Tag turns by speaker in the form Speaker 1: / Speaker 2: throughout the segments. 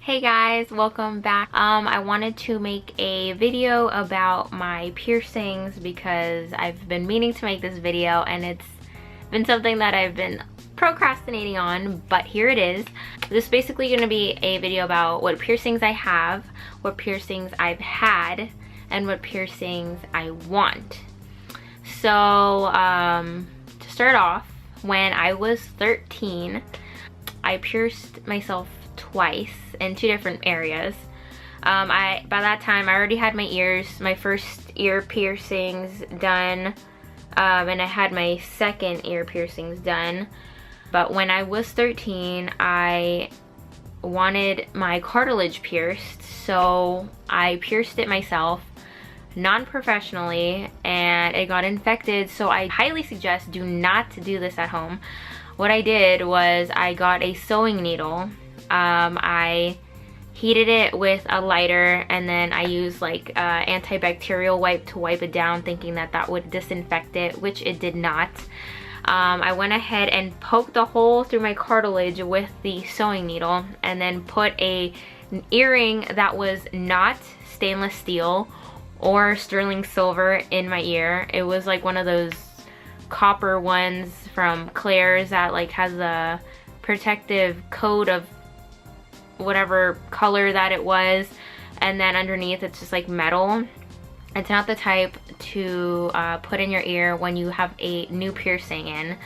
Speaker 1: Hey guys, welcome back. I wanted to make a video about my piercings because I've been meaning to make this video and it's been something that I've been procrastinating on, but here it is. This is basically going to be a video about what piercings I have, what piercings I've had, and what piercings I want. So to start off, when I was 13, I pierced myself twice in two different areas. By that time I already had my first ear piercings done, and I had my second ear piercings done. But when I was 13, I wanted my cartilage pierced, so I pierced it myself, non-professionally, and it got infected. So I highly suggest do not do this at home. What I did was I got a sewing needle. I heated it with a lighter, and then I used like antibacterial wipe to wipe it down, thinking that that would disinfect it, which it did not. I went ahead and poked a hole through my cartilage with the sewing needle, and then put an earring that was not stainless steel or sterling silver in my ear. It was like one of those copper ones from Claire's that like has a protective coat of whatever color that it was, and then underneath it's just like metal. It's not the type to put in your ear when you have a new piercing in.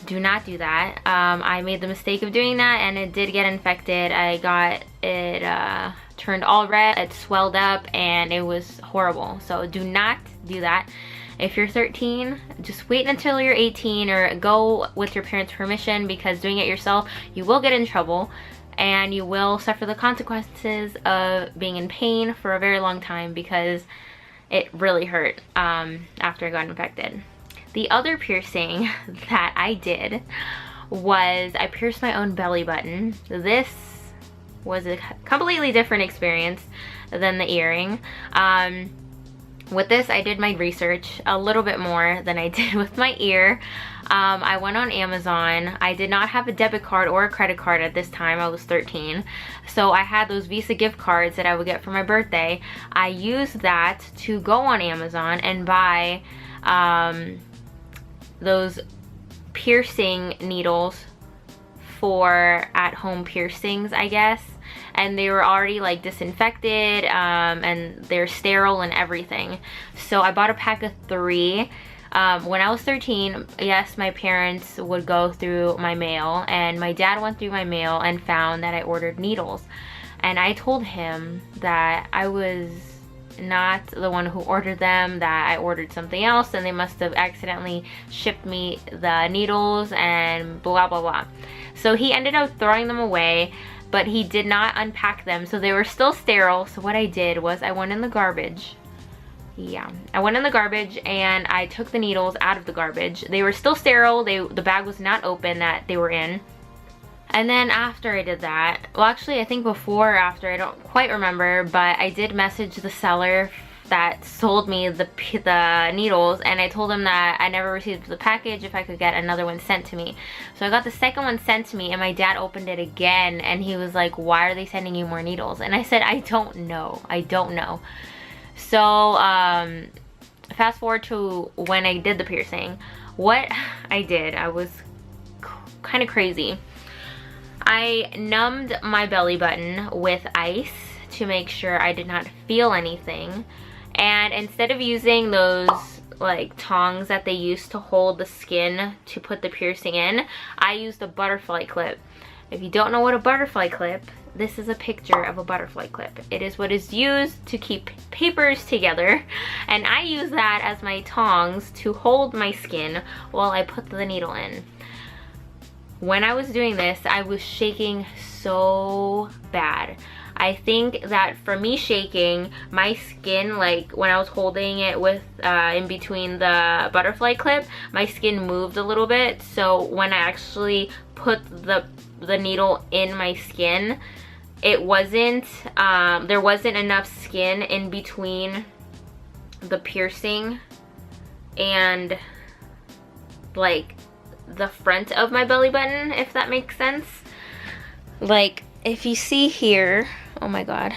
Speaker 1: Do not do that. I made the mistake of doing that and it did get infected. I got it turned all red, it swelled up, and it was horrible. So do not do that. If you're 13, just wait until you're 18 or go with your parents' permission, because doing it yourself, you will get in trouble and you will suffer the consequences of being in pain for a very long time, because it really hurt after I got infected. The other piercing that I did was I pierced my own belly button. This was a completely different experience than the earring. With this, I did my research a little bit more than I did with my ear. I went on Amazon. I did not have a debit card or a credit card at this time. I was 13. So I had those Visa gift cards that I would get for my birthday. I used that to go on Amazon and buy those piercing needles for at-home piercings, I guess. And they were already like disinfected, and they're sterile and everything. So I bought a pack of 3. When I was 13, yes, my parents would go through my mail, and my dad went through my mail and found that I ordered needles. And I told him that I was not the one who ordered them, that I ordered something else, and they must have accidentally shipped me the needles and blah blah blah. So he ended up throwing them away, but he did not unpack them, so they were still sterile. So what I did was I went in the garbage. Yeah, I went in the garbage and I took the needles out of the garbage. They were still sterile. The bag was not open that they were in. And then after I did that, well actually I think before or after, I don't quite remember, but I did message the seller that sold me the needles, and I told him that I never received the package, if I could get another one sent to me. So I got the second one sent to me, and my dad opened it again and he was like, why are they sending you more needles? And I said, I don't know. So fast forward to when I did the piercing. What I did, I was kind of crazy. I numbed my belly button with ice to make sure I did not feel anything. And instead of using those like tongs that they used to hold the skin to put the piercing in, I used a butterfly clip. If you don't know what a butterfly clip, this is a picture of a butterfly clip. It is what is used to keep papers together, and I use that as my tongs to hold my skin while I put the needle in. When I was doing this, I was shaking so bad. I think that for me shaking, my skin, like when I was holding it with in between the butterfly clip, my skin moved a little bit. So when I actually put the needle in my skin, it wasn't, there wasn't enough skin in between the piercing and like the front of my belly button, if that makes sense. Like if you see here, oh my god,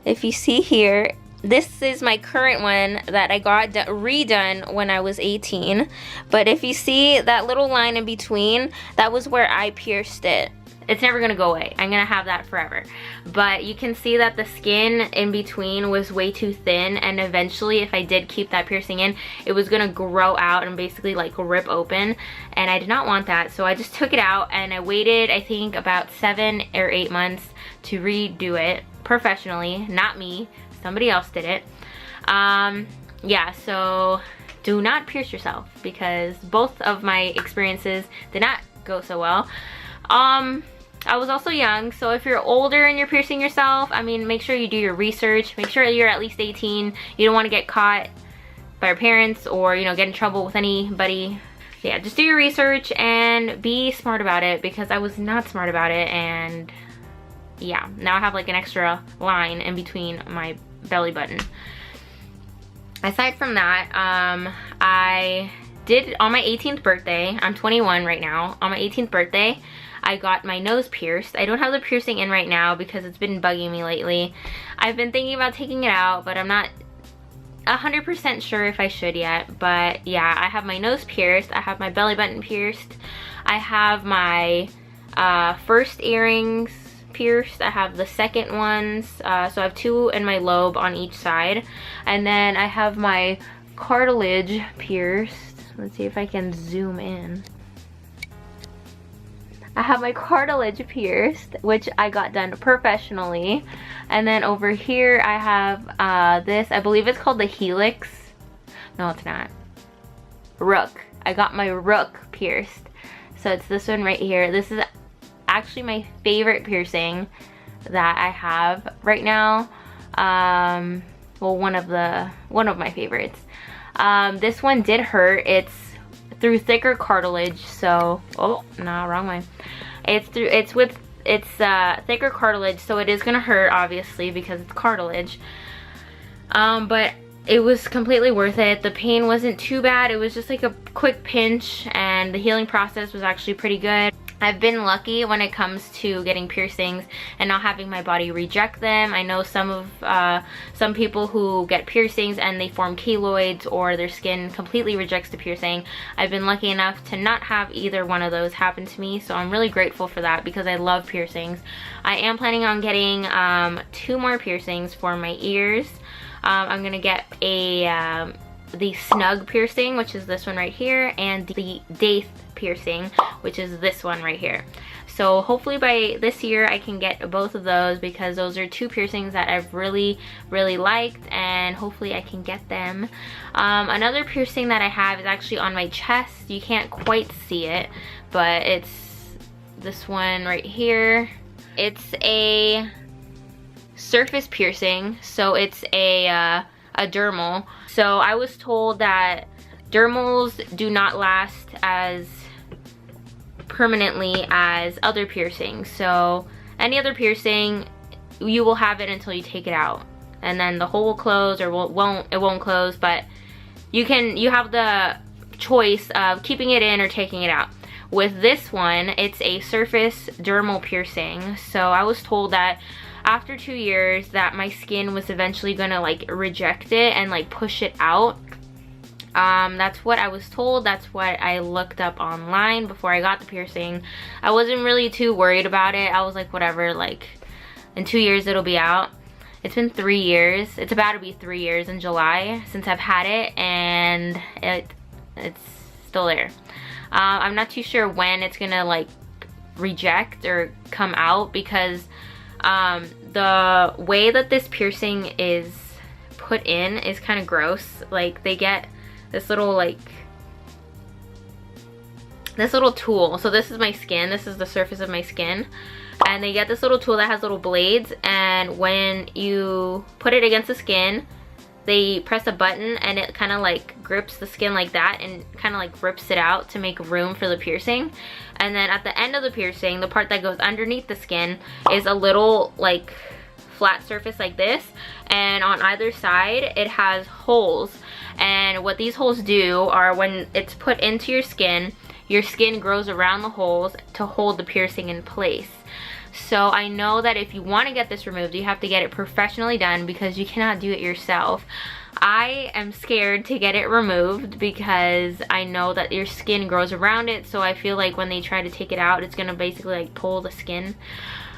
Speaker 1: if you see here, this is my current one that I got redone when I was 18. But if you see that little line in between, that was where I pierced it. It's never gonna go away. I'm gonna have that forever. But you can see that the skin in between was way too thin, and eventually if I did keep that piercing in, it was gonna grow out and basically like rip open, and I did not want that. So I just took it out and I waited, I think about 7 or 8 months to redo it professionally, not me, somebody else did it. Yeah, so do not pierce yourself, because both of my experiences did not go so well. I was also young, so if you're older and you're piercing yourself, I mean, make sure you do your research. Make sure you're at least 18. You don't want to get caught by your parents or, you know, get in trouble with anybody. Yeah, just do your research and be smart about it, because I was not smart about it, and yeah, now I have like an extra line in between my belly button. Aside from that, I did on my 18th birthday, I'm 21 right now, on my 18th birthday, I got my nose pierced. I don't have the piercing in right now because it's been bugging me lately. I've been thinking about taking it out, but I'm not 100% sure if I should yet. But yeah, I have my nose pierced, I have my belly button pierced, I have my first earrings pierced, I have the second ones, so I have 2 in my lobe on each side, and then I have my cartilage pierced. Let's see if I can zoom in. I have my cartilage pierced, which I got done professionally, and then over here I have this, I believe it's called the helix. No, it's not. Rook. I got my rook pierced, so it's this one right here. This is actually my favorite piercing that I have right now. Well, one of my favorites. This one did hurt. It's through thicker cartilage, so oh no, wrong way. It's thicker cartilage, so it is gonna hurt obviously because it's cartilage. But it was completely worth it. The pain wasn't too bad. It was just like a quick pinch, and the healing process was actually pretty good. I've been lucky when it comes to getting piercings and not having my body reject them. I know some people who get piercings and they form keloids, or their skin completely rejects the piercing. I've been lucky enough to not have either one of those happen to me, so I'm really grateful for that because I love piercings. I am planning on getting 2 more piercings for my ears. I'm gonna get the snug piercing, which is this one right here, and the daith piercing, which is this one right here. So hopefully by this year I can get both of those, because those are 2 piercings that I've really liked, and hopefully I can get them. Another piercing that I have is actually on my chest. You can't quite see it, but it's this one right here. It's a surface piercing, so it's a dermal. So I was told that dermals do not last as permanently as other piercings. So any other piercing, you will have it until you take it out, and then the hole will close, or it won't close, but you have the choice of keeping it in or taking it out. With this one, it's a surface dermal piercing, so I was told that after 2 years that my skin was eventually gonna like reject it and like push it out. That's what I was told. That's what I looked up online before I got the piercing. I wasn't really too worried about it. I was like, whatever, like in 2 years it'll be out. It's been 3 years. It's about to be 3 years in July since I've had it, and it's still there. I'm not too sure when it's gonna like reject or come out, because the way that this piercing is put in is kind of gross. Like they get this little tool. So this is my skin, this is the surface of my skin, and they get this little tool that has little blades, and when you put it against the skin, they press a button and it kind of like grips the skin like that and kind of like rips it out to make room for the piercing. And then at the end of the piercing, the part that goes underneath the skin is a little like flat surface like this, and on either side it has holes. And what these holes do are, when it's put into your skin grows around the holes to hold the piercing in place. So I know that if you want to get this removed, you have to get it professionally done because you cannot do it yourself. I am scared to get it removed because I know that your skin grows around it, so I feel like when they try to take it out, it's gonna basically like pull the skin.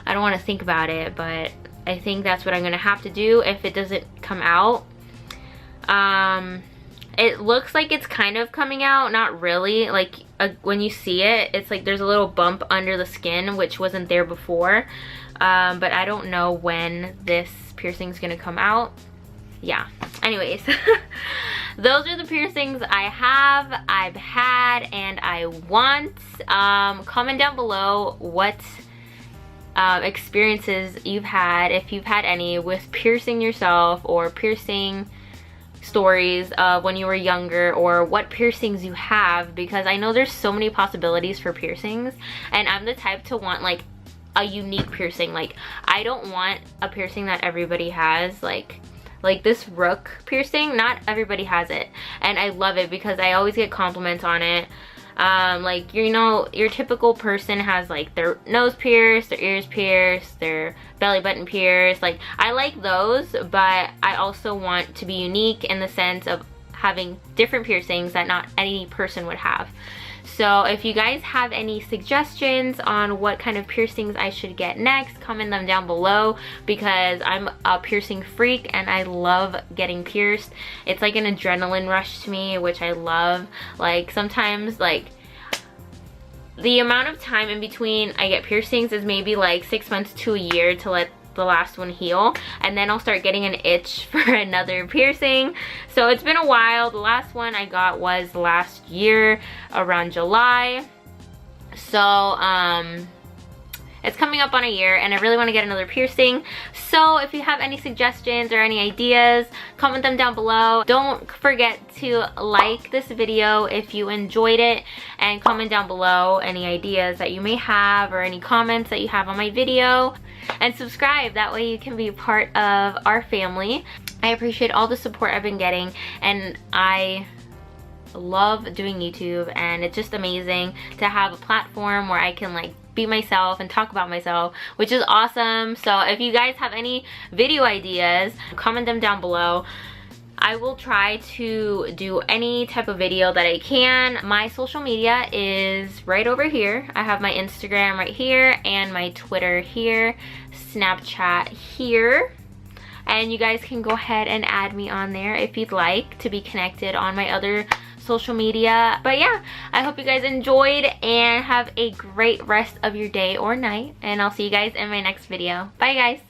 Speaker 1: I don't want to think about it, but I think that's what I'm gonna have to do if it doesn't come out. It looks like it's kind of coming out, not really. Like when you see it, it's like there's a little bump under the skin, which wasn't there before. But I don't know when this piercing's gonna come out. Yeah, anyways. Those are the piercings I've had, and I want. Comment down below what experiences you've had, if you've had any, with piercing yourself or piercing stories of when you were younger, or what piercings you have, because I know there's so many possibilities for piercings, and I'm the type to want like a unique piercing. Like I don't want a piercing that everybody has, like this rook piercing. Not everybody has it, and I love it because I always get compliments on it. Like, you know, your typical person has like their nose pierced, their ears pierced, their belly button pierced. Like, I like those, but I also want to be unique in the sense of having different piercings that not any person would have. So if you guys have any suggestions on what kind of piercings I should get next, comment them down below, because I'm a piercing freak and I love getting pierced. It's like an adrenaline rush to me, which I love. Like sometimes, like the amount of time in between I get piercings is maybe like 6 months to a year to let the last one heal, and then I'll start getting an itch for another piercing. So it's been a while. The last one I got was last year around July, so it's coming up on a year, and I really want to get another piercing. So if you have any suggestions or any ideas, comment them down below. Don't forget to like this video if you enjoyed it, and comment down below any ideas that you may have or any comments that you have on my video, and subscribe. That way you can be part of our family. I appreciate all the support I've been getting, and I love doing YouTube, and it's just amazing to have a platform where I can like be myself and talk about myself, which is awesome. So if you guys have any video ideas, comment them down below. I will try to do any type of video that I can. My social media is right over here. I have my Instagram right here, and my Twitter here, Snapchat here. And you guys can go ahead and add me on there if you'd like to be connected on my other social media. But yeah, I hope you guys enjoyed, and have a great rest of your day or night, and I'll see you guys in my next video. Bye guys.